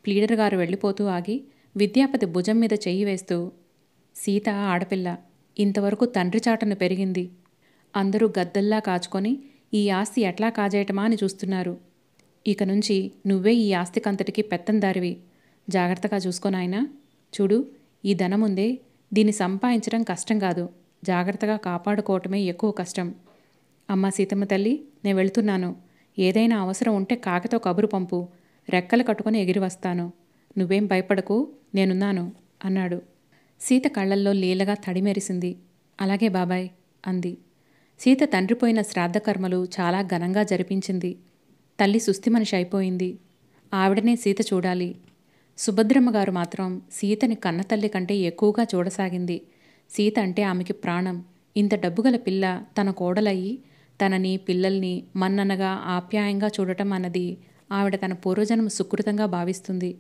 ప్లీడర్ గారు వెళ్ళిపోతూ ఆగి విద్యాపతి భుజం మీద చెయ్యి వేస్తూ, సీత ఆడపిల్ల, ఇంతవరకు తండ్రి చాటను పెరిగింది. అందరూ గద్దల్లా కాచుకొని ఈ ఆస్తి ఎట్లా కాజేయటమా అని చూస్తున్నారు. ఇక నుంచి నువ్వే ఈ ఆస్తికంతటికి పెత్తందారివి. జాగ్రత్తగా చూసుకోనాయనా. చూడు, ఈ ధనముందే దీన్ని సంపాదించడం కష్టం కాదు, జాగ్రత్తగా కాపాడుకోవటమే ఎక్కువ కష్టం. అమ్మా సీతమ్మ తల్లి, నేను వెళ్తున్నాను. ఏదైనా అవసరం ఉంటే కాకితో కబురు పంపు. రెక్కలు కట్టుకొని ఎగిరి వస్తాను. నువ్వేం భయపడకు, నేనున్నాను అన్నాడు. సీత కళ్లల్లో లీలగా తడిమెరిసింది. అలాగే బాబాయ్ అంది. సీత తండ్రిపోయిన శ్రాద్ధకర్మలు చాలా ఘనంగా జరిపించింది. తల్లి సుస్థి మనిషి అయిపోయింది. ఆవిడనే సీత చూడాలి. సుభద్రమ్మగారు మాత్రం సీతని కన్నతల్లి కంటే ఎక్కువగా చూడసాగింది. సీత అంటే ఆమెకి ప్రాణం. ఇంత డబ్బుగల పిల్ల తన కోడలయ్యి తనని పిల్లల్ని మన్ననగా ఆప్యాయంగా చూడటం అన్నది ఆవిడ తన పూర్వజన్మ సుకృతంగా భావిస్తుంది.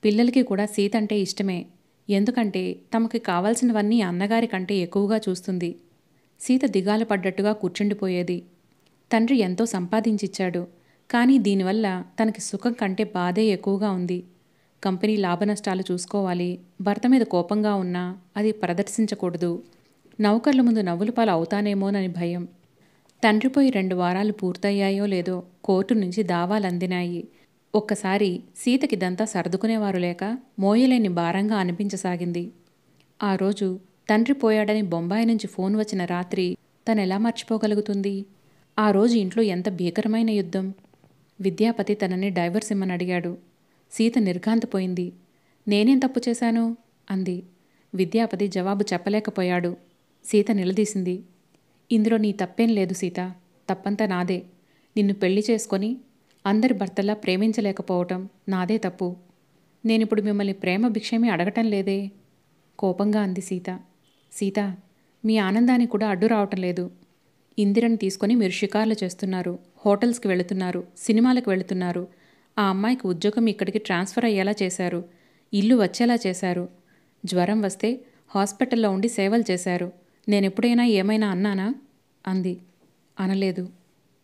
పిల్లలకి కూడా సీత అంటే ఇష్టమే. ఎందుకంటే తమకి కావాల్సినవన్నీ అన్నగారి కంటే ఎక్కువగా చూస్తుంది. సీత దిగాలు పడ్డట్టుగా కూర్చుండిపోయేది. తండ్రి ఎంతో సంపాదించిచ్చాడు. కానీ దీనివల్ల తనకి సుఖం కంటే బాధే ఎక్కువగా ఉంది. కంపెనీ లాభనష్టాలు చూసుకోవాలి. భర్త మీద కోపంగా ఉన్నా అది ప్రదర్శించకూడదు. నౌకర్ల ముందు నవ్వుల పాలు అవుతానేమోనని భయం. తండ్రిపోయి 2 వారాలు పూర్తయ్యాయో లేదో కోర్టు నుంచి దావాలందినాయి. ఒక్కసారి సీతకిదంతా సర్దుకునేవారు లేక మోయలేని భారంగా అనిపించసాగింది. ఆ రోజు తండ్రి పోయాడని బొంబాయి నుంచి ఫోన్ వచ్చిన రాత్రి తనెలా మర్చిపోగలుగుతుంది? ఆ రోజు ఇంట్లో ఎంత భీకరమైన యుద్ధం. విద్యాపతి తనని డైవర్స్ ఇమ్మని అడిగాడు. సీత నిర్ఘాంతపోయింది. నేనేం తప్పు చేశాను అంది. విద్యాపతి జవాబు చెప్పలేకపోయాడు. సీత నిలదీసింది. ఇందులో నీ తప్పేం లేదు సీత, తప్పంతా నాదే. నిన్ను పెళ్లి చేసుకొని అందరి భర్తలా ప్రేమించలేకపోవటం నాదే తప్పు. నేనిప్పుడు మిమ్మల్ని ప్రేమ భిక్షేమీ అడగటం లేదే కోపంగా అంది సీత. సీత, మీ ఆనందానికి కూడా అడ్డు రావటం లేదు. ఇందిరని తీసుకొని మీరు షికార్లు చేస్తున్నారు, హోటల్స్కి వెళుతున్నారు, సినిమాలకు వెళుతున్నారు. ఆ అమ్మాయికి ఉద్యోగం ఇక్కడికి ట్రాన్స్ఫర్ అయ్యేలా చేశారు. ఇల్లు వచ్చేలా చేశారు. జ్వరం వస్తే హాస్పిటల్లో ఉండి సేవలు చేశారు. నేనెప్పుడైనా ఏమైనా అన్నానా అంది. అనలేదు.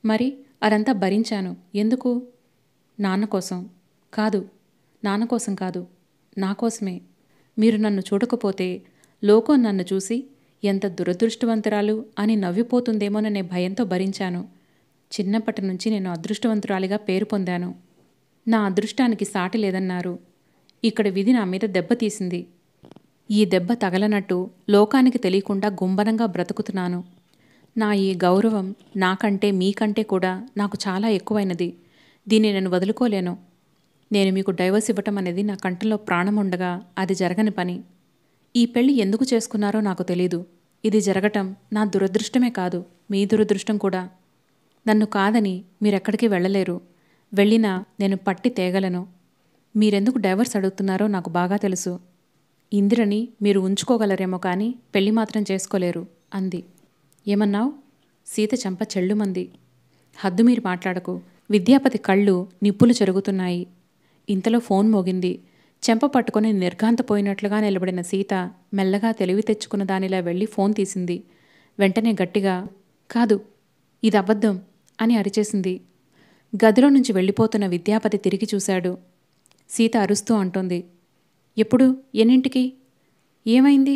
మరి అదంతా భరించాను. ఎందుకు? నాన్న కోసం కాదు. నాన్న కోసం కాదు, నా కోసమే. మీరు నన్ను చూడకపోతే లోకం నన్ను చూసి ఎంత దురదృష్టవంతురాలు అని నవ్విపోతుందేమోననే భయంతో భరించాను. చిన్నప్పటి నుంచి నేను అదృష్టవంతురాలిగా పేరు పొందాను. నా అదృష్టానికి సాటి లేదన్నారు. ఇక్కడ విధి నా మీద దెబ్బతీసింది. ఈ దెబ్బ తగలనట్టు లోకానికి తెలియకుండా గుంబనంగా బ్రతుకుతున్నాను. నా ఈ గౌరవం నాకంటే మీకంటే కూడా నాకు చాలా ఎక్కువైనది. దీన్ని నేను వదులుకోలేను. నేను మీకు డైవర్స్ ఇవ్వటం అనేది నా కంఠంలో ప్రాణం ఉండగా అది జరగని పని. ఈ పెళ్లి ఎందుకు చేసుకున్నారో నాకు తెలీదు. ఇది జరగటం నా దురదృష్టమే కాదు, మీ దురదృష్టం కూడా. నన్ను కాదని మీరెక్కడికి వెళ్ళలేరు. వెళ్ళినా నేను పట్టి తేగలను. మీరెందుకు డైవర్స్ అడుగుతున్నారో నాకు బాగా తెలుసు. ఇందిరని మీరు ఉంచుకోగలరేమో కానీ పెళ్లి మాత్రం చేసుకోలేరు అంది. ఏమన్నావు? సీత చెంప చెళ్ళుమంది. హద్దు మీరు మాట్లాడకు. విద్యాపతి కళ్ళు నిప్పులు చెరుగుతున్నాయి. ఇంతలో ఫోన్ మోగింది. చెంప పట్టుకొని నిర్ఘాంతపోయినట్లుగా నిలబడిన సీత మెల్లగా తెలివి తెచ్చుకున్న దానిలా వెళ్ళి ఫోన్ తీసింది. వెంటనే గట్టిగా, కాదు, ఇది అబద్ధం అని అరిచేసింది. గదిలో నుంచి వెళ్ళిపోతున్న విద్యాపతి తిరిగి చూశాడు. సీత అరుస్తూ అంటోంది. ఎప్పుడు? ఎన్నింటికి? ఏమైంది?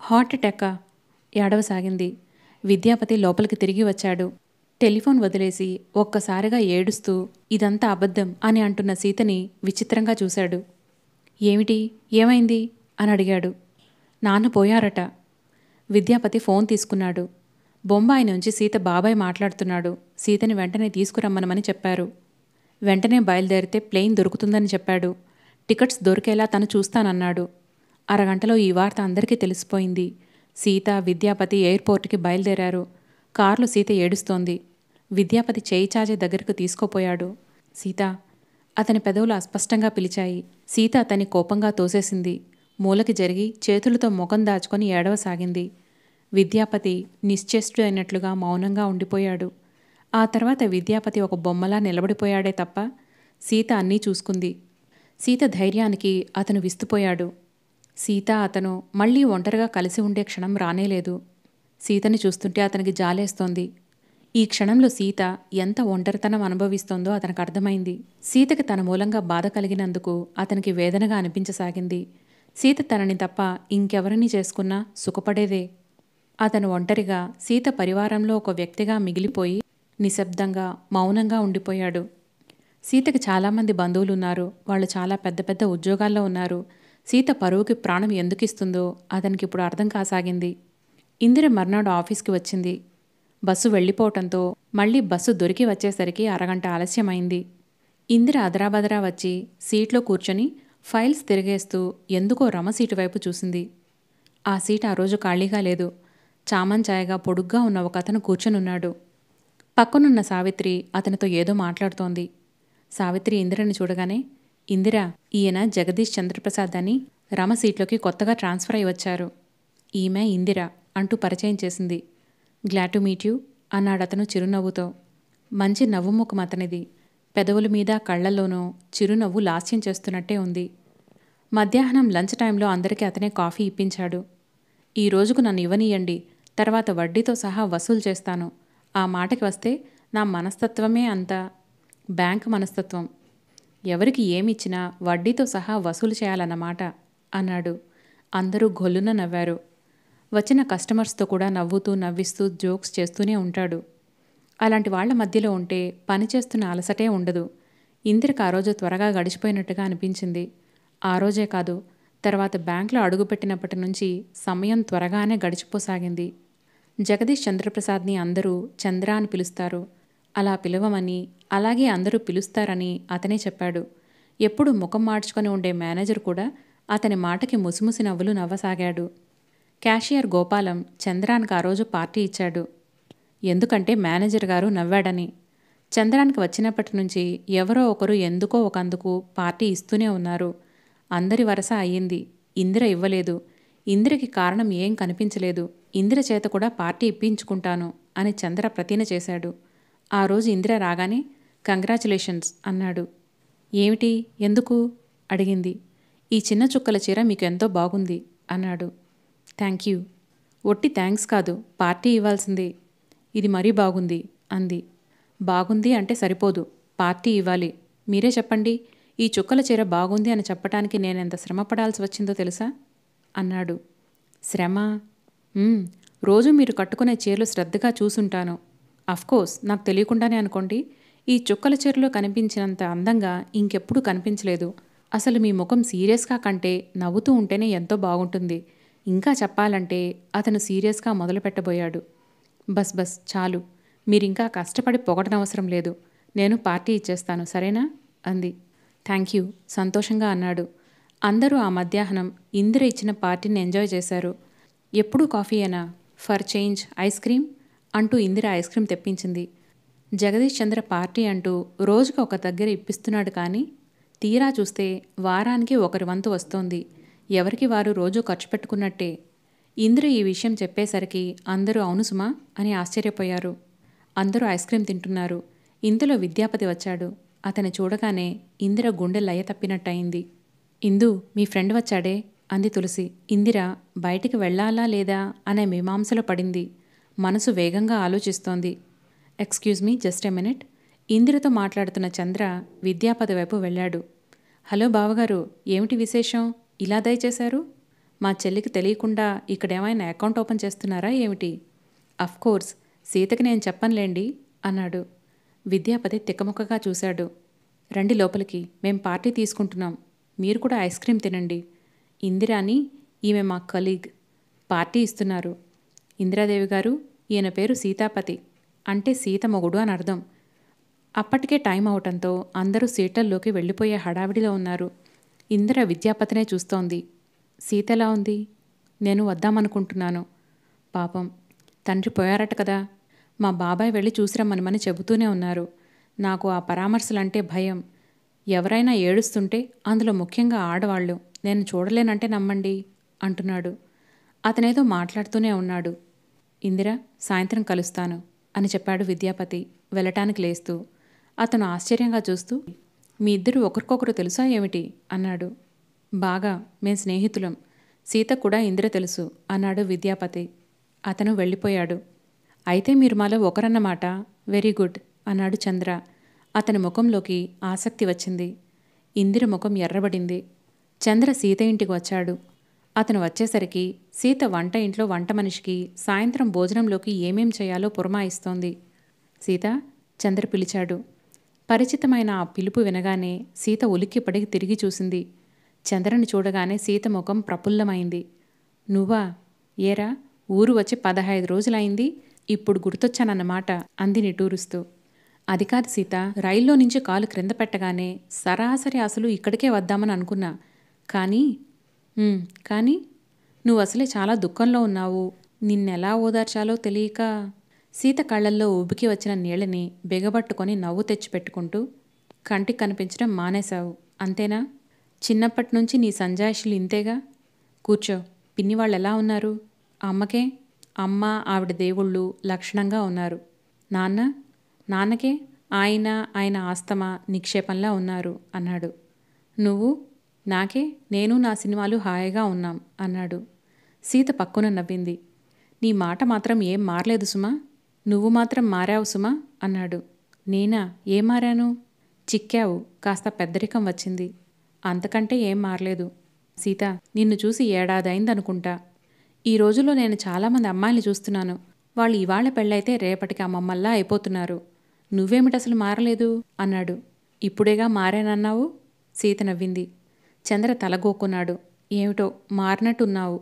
హార్ట్ అటాకా? ఏడవసాగింది. విద్యాపతి లోపలికి తిరిగి వచ్చాడు. టెలిఫోన్ వదిలేసి ఒక్కసారిగా ఏడుస్తూ ఇదంతా అబద్ధం అని అంటున్న సీతని విచిత్రంగా చూశాడు. ఏమిటి? ఏమైంది అని అడిగాడు. నాన్న పోయారట. విద్యాపతి ఫోన్ తీసుకున్నాడు. బొంబాయి నుంచి సీత బాబాయ్ మాట్లాడుతున్నాడు. సీతని వెంటనే తీసుకురమ్మనమని చెప్పారు. వెంటనే బయలుదేరితే ప్లేన్ దొరుకుతుందని చెప్పాడు. టికెట్స్ దొరికేలా తను చూస్తానన్నాడు. అరగంటలో ఈ వార్త అందరికీ తెలిసిపోయింది. సీత, విద్యాపతి ఎయిర్పోర్ట్కి బయలుదేరారు. కారులో సీత ఏడుస్తోంది. విద్యాపతి చేయి చాచే దగ్గరకు తీసుకుపోయాడు. సీత, అతని పెదవులు అస్పష్టంగా పిలిచాయి. సీత అతన్ని కోపంగా తోసేసింది. మూలకి జరిగి చేతులతో ముఖం దాచుకొని ఏడవసాగింది. విద్యాపతి నిశ్చేష్టుడైనట్లుగా మౌనంగా ఉండిపోయాడు. ఆ తర్వాత విద్యాపతి ఒక బొమ్మలా నిలబడిపోయాడే తప్ప సీత అన్నీ చూసుకుంది. సీత ధైర్యానికి అతను విస్తుపోయాడు. సీత, అతను మళ్లీ ఒంటరిగా కలిసి ఉండే క్షణం రానేలేదు. సీతని చూస్తుంటే అతనికి జాలేస్తోంది. ఈ క్షణంలో సీత ఎంత ఒంటరితనం అనుభవిస్తోందో అతనికి అర్థమైంది. సీతకి తన మూలంగా బాధ కలిగినందుకు అతనికి వేదనగా అనిపించసాగింది. సీత తనని తప్ప ఇంకెవరిని చేసుకున్నా సుఖపడేదే. అతను ఒంటరిగా సీత పరివారంలో ఒక వ్యక్తిగా మిగిలిపోయి నిశ్శబ్దంగా, మౌనంగా ఉండిపోయాడు. సీతకి చాలామంది బంధువులున్నారు. వాళ్ళు చాలా పెద్ద పెద్ద ఉద్యోగాల్లో ఉన్నారు. సీత పరువుకి ప్రాణం ఎందుకిస్తుందో అతనికిప్పుడు అర్థం కాసాగింది. ఇందిర మర్నాడు ఆఫీస్కి వచ్చింది. బస్సు వెళ్ళిపోవటంతో మళ్లీ బస్సు దొరికి వచ్చేసరికి అరగంట ఆలస్యమైంది. ఇందిర అదరాబదరా వచ్చి సీట్లో కూర్చొని ఫైల్స్ తిరిగేస్తూ ఎందుకో రమ సీటు వైపు చూసింది. ఆ సీట్ ఆ రోజు ఖాళీగా లేదు. చామంచాయగా పొడుగ్గా ఉన్న ఒక అతను కూర్చొనున్నాడు. పక్కనున్న సావిత్రి అతనితో ఏదో మాట్లాడుతోంది. సావిత్రి ఇందిరని చూడగానే, ఇందిరా, ఈయన జగదీష్ చంద్రప్రసాద్ అని రమ సీట్లోకి కొత్తగా ట్రాన్స్ఫర్ అయి వచ్చారు. ఈమె ఇందిర అంటూ పరిచయం చేసింది. గ్లాడ్ టు మీట్ యూ అన్నాడతను చిరునవ్వుతో. మంచి నవ్వుముఖం అతనిది. పెదవుల మీద కళ్లల్లోనూ చిరునవ్వు లాస్యం చేస్తున్నట్టే ఉంది. మధ్యాహ్నం లంచ్ టైంలో అందరికీ అతనే కాఫీ ఇప్పించాడు. ఈ రోజుకు నన్ను ఇవ్వనీయండి, తర్వాత వడ్డీతో సహా వసూలు చేస్తాను. ఆ మాటకి వస్తే నా మనస్తత్వమే అంత బ్యాంక్ మనస్తత్వం. ఎవరికి ఏమిచ్చినా వడ్డీతో సహా వసూలు చేయాలన్నమాట అన్నాడు. అందరూ గొల్లున నవ్వారు. వచ్చిన కస్టమర్స్తో కూడా నవ్వుతూ నవ్విస్తూ జోక్స్ చేస్తూనే ఉంటాడు. అలాంటి వాళ్ల మధ్యలో ఉంటే పనిచేస్తున్న అలసటే ఉండదు. ఇందిరకు ఆ రోజు త్వరగా గడిచిపోయినట్టుగా అనిపించింది. ఆ రోజే కాదు, తర్వాత బ్యాంకులో అడుగుపెట్టినప్పటి నుంచి సమయం త్వరగానే గడిచిపోసాగింది. జగదీష్ చంద్రప్రసాద్ని అందరూ చంద్ర అని పిలుస్తారు. అలా పిలవమని, అలాగే అందరూ పిలుస్తారని అతనే చెప్పాడు. ఎప్పుడు ముఖం మార్చుకొని ఉండే మేనేజర్ కూడా అతని మాటకి ముసిముసి నవ్వులు నవ్వసాగాడు. క్యాషియర్ గోపాలం చంద్రానికి ఆ రోజు పార్టీ ఇచ్చాడు. ఎందుకంటే మేనేజర్ గారు నవ్వాడని. చంద్రానికి వచ్చినప్పటి నుంచి ఎవరో ఒకరు ఎందుకో ఒకందుకు పార్టీ ఇస్తూనే ఉన్నారు. అందరి వరస అయ్యింది. ఇందిర ఇవ్వలేదు. ఇందిరకి కారణం ఏం కనిపించలేదు. ఇందిర చేత కూడా పార్టీ ఇప్పించుకుంటాను అని చంద్ర ప్రతిన చేశాడు. ఆ రోజు ఇందిర రాగానే కంగ్రాచులేషన్స్ అన్నాడు. ఏమిటి, ఎందుకు అడిగింది. ఈ చిన్న చుక్కల చీర మీకు ఎంతో బాగుంది అన్నాడు. Thank you. ఒట్టి థ్యాంక్స్ కాదు, పార్టీ ఇవ్వాల్సిందే. ఇది మరీ బాగుంది అంది. బాగుంది అంటే సరిపోదు, పార్టీ ఇవ్వాలి. మీరే చెప్పండి, ఈ చుక్కల చీర బాగుంది అని చెప్పటానికి నేనెంత శ్రమపడాల్సి వచ్చిందో తెలుసా అన్నాడు. శ్రమ? రోజు మీరు కట్టుకునే చీరలు శ్రద్ధగా చూసుంటాను. అఫ్కోర్స్ నాకు తెలియకుండానే అనుకోండి, ఈ చుక్కల చీరలో కనిపించినంత అందంగా ఇంకెప్పుడు కనిపించలేదు. అసలు మీ ముఖం సీరియస్గా కంటే నవ్వుతూ ఉంటేనే ఎంతో బాగుంటుంది. ఇంకా చెప్పాలంటే అతను సీరియస్గా మొదలుపెట్టబోయాడు. బస్ బస్ చాలు, మీరింకా కష్టపడి పొగడనవసరం లేదు. నేను పార్టీ ఇచ్చేస్తాను, సరేనా అంది. థ్యాంక్ యూ సంతోషంగా అన్నాడు. అందరూ ఆ మధ్యాహ్నం ఇందిర ఇచ్చిన పార్టీని ఎంజాయ్ చేశారు. ఎప్పుడూ కాఫీయేనా, ఫర్ చేంజ్ ఐస్ క్రీమ్ అంటూ ఇందిర ఐస్ క్రీమ్ తెప్పించింది. జగదీష్ చంద్ర పార్టీ అంటూ రోజుకు ఒక దగ్గర ఇప్పిస్తున్నాడు, కానీ తీరా చూస్తే వారానికి ఒకరి వంతు వస్తోంది. ఎవరికి వారు రోజూ ఖర్చు పెట్టుకున్నట్టే. ఇందిర ఈ విషయం చెప్పేసరికి అందరూ అవును సుమా అని ఆశ్చర్యపోయారు. అందరూ ఐస్ క్రీమ్ తింటున్నారు. ఇంతలో విద్యాపతి వచ్చాడు. అతని చూడగానే ఇందిర గుండె లయ తప్పినట్టయింది. ఇందు, మీ ఫ్రెండ్ వచ్చాడే అంది తులసి. ఇందిర బయటికి వెళ్లాలా లేదా అనే మీమాంసలో పడింది. మనసు వేగంగా ఆలోచిస్తోంది. Excuse me, just a minute. ఇందిరతో మాట్లాడుతున్న చంద్ర విద్యాపతి వైపు వెళ్ళాడు. హలో బావగారు, ఏమిటి విశేషం, ఇలా దయచేశారు? మా చెల్లికి తెలియకుండా ఇక్కడేమైనా అకౌంట్ ఓపెన్ చేస్తున్నారా ఏమిటి? అఫ్కోర్స్, సీతకి నేను చెప్పనులేండి అన్నాడు. విద్యాపతి తిక్కముక్కగా చూశాడు. రండి లోపలికి, మేం పార్టీ తీసుకుంటున్నాం. మీరు కూడా ఐస్ క్రీమ్ తినండి. ఇందిరాని, ఈమె మా కలీగ్, పార్టీ ఇస్తున్నారు. ఇందిరాదేవి గారు, ఈయన పేరు సీతాపతి, అంటే సీత మొగుడు అని అర్థం. అప్పటికే టైం అవటంతో అందరూ సీట్లలోకి వెళ్ళిపోయే హడావిడిలో ఉన్నారు. ఇందిర విద్యాపతినే చూస్తోంది. సీత ఎలా ఉంది? నేను వద్దామనుకుంటున్నాను. పాపం తండ్రి పోయారట కదా. మా బాబాయ్ వెళ్ళి చూసిరమ్మనమని చెబుతూనే ఉన్నారు. నాకు ఆ పరామర్శలంటే భయం. ఎవరైనా ఏడుస్తుంటే, అందులో ముఖ్యంగా ఆడవాళ్ళు, నేను చూడలేనంటే నమ్మండి అంటున్నాడు. అతనేదో మాట్లాడుతూనే ఉన్నాడు. ఇందిరా, సాయంత్రం కలుస్తాను అని చెప్పాడు విద్యాపతి వెళ్ళటానికి లేస్తూ. అతను ఆశ్చర్యంగా చూస్తూ, మీ ఇద్దరు ఒకరికొకరు తెలుసా ఏమిటి అన్నాడు. బాగా, మేం స్నేహితులం. సీత కూడా ఇందిర తెలుసు అన్నాడు విద్యాపతి. అతను వెళ్ళిపోయాడు. అయితే మీరు మాలో ఒకరన్నమాట. వెరీ గుడ్ అన్నాడు చంద్ర. అతని ముఖంలోకి ఆసక్తి వచ్చింది. ఇందిర ముఖం ఎర్రబడింది. చంద్ర సీత ఇంటికి వచ్చాడు. అతను వచ్చేసరికి సీత వంట ఇంట్లో వంట మనిషికి సాయంత్రం భోజనంలోకి ఏమేం చేయాలో పురమాయిస్తోంది. సీత, చంద్ర పిలిచాడు. పరిచితమైన ఆ పిలుపు వినగానే సీత ఉలిక్కిపడి తిరిగి చూసింది. చంద్రని చూడగానే సీత ముఖం ప్రఫుల్లమైంది. నువ్వా? ఏరా, ఊరు వచ్చి 15 రోజులైంది, ఇప్పుడు గుర్తొచ్చానన్నమాట అంది నిట్టూరుస్తూ. అది కాదు సీత, రైల్లో నుంచి కాలు క్రింద పెట్టగానే సరాసరి అసలు ఇక్కడికే వద్దామని అనుకున్నా. కానీ కానీ నువ్వు అసలే చాలా దుఃఖంలో ఉన్నావు. నిన్నెలా ఓదార్చాలో తెలియక. సీత కళ్ళల్లో ఉబికి వచ్చిన నీళ్ళని బిగబట్టుకొని నవ్వు తెచ్చిపెట్టుకుంటూ, కంటికి కనిపించడం మానేశావు అంతేనా? చిన్నప్పటి నుంచి నీ సంజాయిషులు ఇంతేగా. కూర్చో. పిన్ని వాళ్ళు ఎలా ఉన్నారు? అమ్మకే? అమ్మ, ఆవిడ దేవుళ్ళు లక్షణంగా ఉన్నారు. నాన్నకే ఆయన ఆస్తమా నిక్షేపంలా ఉన్నారు అన్నాడు. నువ్వు? నాకే, నేను నా సినిమాలు హాయిగా ఉన్నాం అన్నాడు. సీత పక్కున నవ్వింది. నీ మాట మాత్రం ఏం మారలేదు సుమా. నువ్వు మాత్రం మారావు సుమా అన్నాడు. నేనా? ఏం మారాను? చిక్కావు, కాస్త పెద్దరికం వచ్చింది. అంతకంటే ఏం మారలేదు. సీత, నిన్ను చూసి ఏడాదైందనుకుంటా. ఈ రోజుల్లో నేను చాలామంది అమ్మాయిని చూస్తున్నాను. వాళ్ళు ఇవాళ పెళ్ళైతే రేపటికి అమ్మమ్మల్లా అయిపోతున్నారు. నువ్వేమిటసలు మారలేదు అన్నాడు. ఇప్పుడేగా మారానన్నావు. సీత నవ్వింది. చంద్ర తలగోక్కున్నాడు. ఏమిటో మారినట్టున్నావు.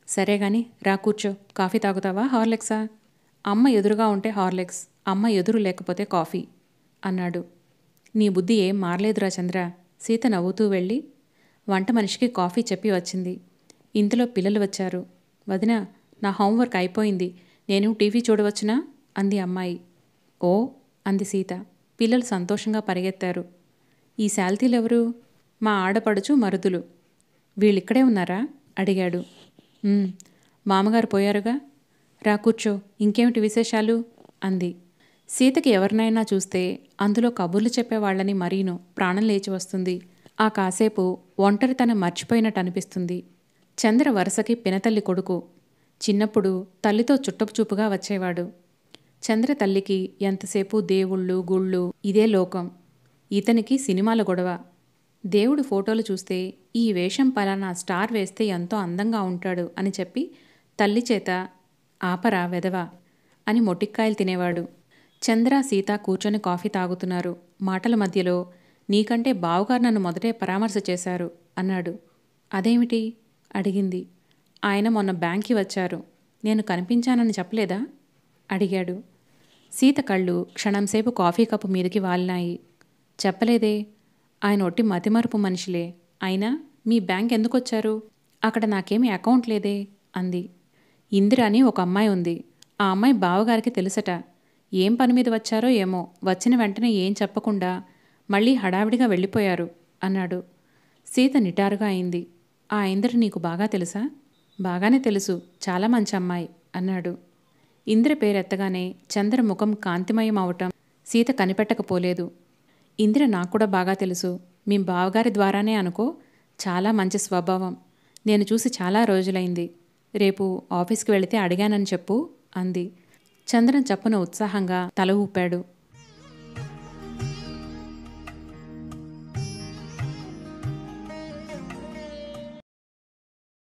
సరేగాని రా కూర్చో. కాఫీ తాగుతావా, హార్లిక్సా? అమ్మ ఎదురుగా ఉంటే హార్లిక్స్, అమ్మ ఎదురు లేకపోతే కాఫీ అన్నాడు. నీ బుద్ధి ఏం మారలేదురా చంద్ర. సీత నవ్వుతూ వెళ్ళి వంట మనిషికి కాఫీ చెప్పి వచ్చింది. ఇంతలో పిల్లలు వచ్చారు. వదినా, నా హోంవర్క్ అయిపోయింది, నేను టీవీ చూడవచ్చునా అంది అమ్మాయి. ఓ అంది సీత. పిల్లలు సంతోషంగా పరిగెత్తారు. ఈ శాల్తీలెవరు? మా ఆడపడుచు మరుదులు. వీళ్ళిక్కడే ఉన్నారా అడిగాడు. మామగారు పోయారుగా. రా కూర్చో, ఇంకేమిటి విశేషాలు అంది. సీతకి ఎవరినైనా చూస్తే అందులో కబుర్లు చెప్పేవాళ్ళని మరీను ప్రాణం లేచి వస్తుంది. ఆ కాసేపు ఒంటరితనం మర్చిపోయినట్టు అనిపిస్తుంది. చంద్ర వరుసకి పినతల్లి కొడుకు. చిన్నప్పుడు తల్లితో చుట్టపుచూపుగా వచ్చేవాడు. చంద్ర తల్లికి ఎంతసేపు దేవుళ్ళు, గుళ్ళు, ఇదే లోకం. ఇతనికి సినిమాల గొడవ. దేవుడి ఫోటోలు చూస్తే ఈ వేషం పలానా స్టార్ వేస్తే ఎంతో అందంగా ఉంటాడు అని చెప్పి తల్లి చేత ఆపరా వెదవా అని మొటిక్కాయలు తినేవాడు. చంద్ర, సీత కూర్చొని కాఫీ తాగుతున్నారు. మాటల మధ్యలో, నీకంటే బావగారు నన్ను మొదటే పరామర్శ చేశారు అన్నాడు. అదేమిటి అడిగింది. ఆయన మొన్న బ్యాంక్కి వచ్చారు. నేను కనిపించానని చెప్పలేదా అడిగాడు. సీత కళ్ళు క్షణంసేపు కాఫీ కప్పు మీదకి వాలినాయి. చెప్పలేదే. ఆయన ఒట్టి మతిమరుపు మనిషిలే. అయినా మీ బ్యాంక్ ఎందుకొచ్చారు? అక్కడ నాకేమీ అకౌంట్ లేదే అంది. ఇందిర అని ఒక అమ్మాయి ఉంది. ఆ అమ్మాయి బావగారికి తెలుసట. ఏం పని మీద వచ్చారో ఏమో, వచ్చిన వెంటనే ఏం చెప్పకుండా మళ్ళీ హడావిడిగా వెళ్ళిపోయారు అన్నాడు. సీత నిటారుగా అయింది. ఆ ఇందిర నీకు బాగా తెలుసా? బాగానే తెలుసు, చాలా మంచి అమ్మాయి అన్నాడు. ఇందిర పేరెత్తగానే చంద్ర ముఖం కాంతిమయం అవటం సీత కనిపెట్టకపోలేదు. ఇందిర నాకు కూడా బాగా తెలుసు. మీ బావగారి ద్వారానే అనుకో. చాలా మంచి స్వభావం. నేను చూసి చాలా రోజులైంది. రేపు ఆఫీస్కి వెళితే అడిగానని చెప్పు అంది. చంద్రన్ చప్పున ఉత్సాహంగా తల ఊపాడు.